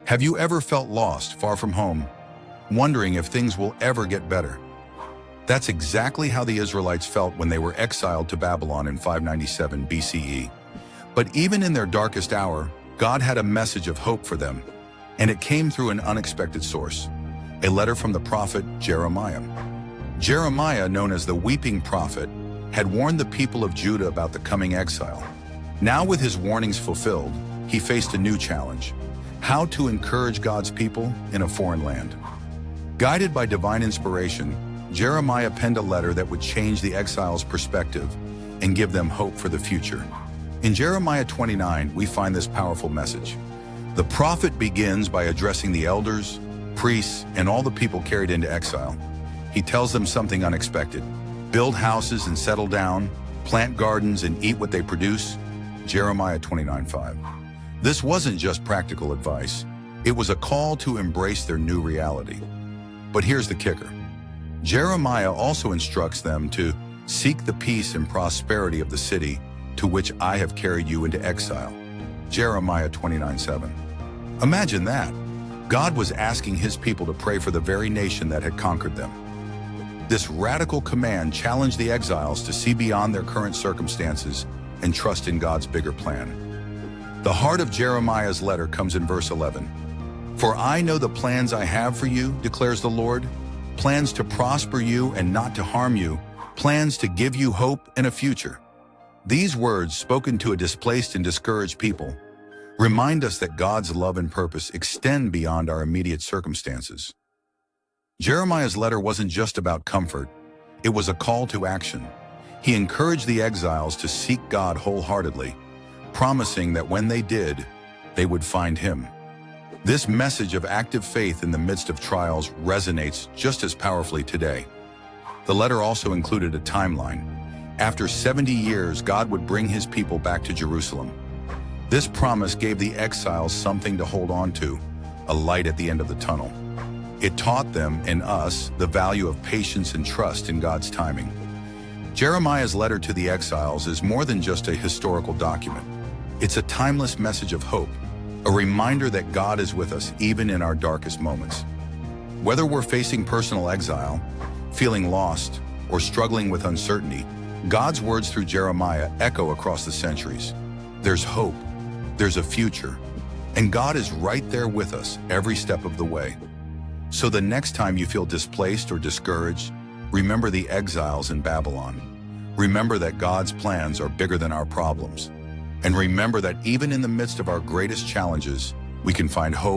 Have you ever felt lost, far from home, wondering if things will ever get better? That's exactly how the Israelites felt when they were exiled to Babylon in 597 BCE. But even in their darkest hour, God had a message of hope for them, and it came through an unexpected source, a letter from the prophet Jeremiah. Jeremiah, known as the Weeping Prophet, had warned the people of Judah about the coming exile. Now, with his warnings fulfilled, he faced a new challenge: how to encourage God's people in a foreign land. Guided by divine inspiration, Jeremiah penned a letter that would change the exiles' perspective and give them hope for the future. In Jeremiah 29, we find this powerful message. The prophet begins by addressing the elders, priests, and all the people carried into exile. He tells them something unexpected: build houses and settle down, plant gardens and eat what they produce. Jeremiah 29:5. This wasn't just practical advice. It was a call to embrace their new reality. But here's the kicker. Jeremiah also instructs them to seek the peace and prosperity of the city to which I have carried you into exile. Jeremiah 29:7. Imagine that. God was asking his people to pray for the very nation that had conquered them. This radical command challenged the exiles to see beyond their current circumstances and trust in God's bigger plan. The heart of Jeremiah's letter comes in verse 11. For I know the plans I have for you, declares the Lord, plans to prosper you and not to harm you, plans to give you hope and a future. These words, spoken to a displaced and discouraged people, remind us that God's love and purpose extend beyond our immediate circumstances. Jeremiah's letter wasn't just about comfort, it was a call to action. He encouraged the exiles to seek God wholeheartedly, promising that when they did, they would find him. This message of active faith in the midst of trials resonates just as powerfully today. The letter also included a timeline. After 70 years, God would bring his people back to Jerusalem. This promise gave the exiles something to hold on to, a light at the end of the tunnel. It taught them and us the value of patience and trust in God's timing. Jeremiah's letter to the exiles is more than just a historical document. It's a timeless message of hope, a reminder that God is with us even in our darkest moments. Whether we're facing personal exile, feeling lost, or struggling with uncertainty, God's words through Jeremiah echo across the centuries. There's hope, there's a future, and God is right there with us every step of the way. So the next time you feel displaced or discouraged, remember the exiles in Babylon. Remember that God's plans are bigger than our problems. And remember that even in the midst of our greatest challenges, we can find hope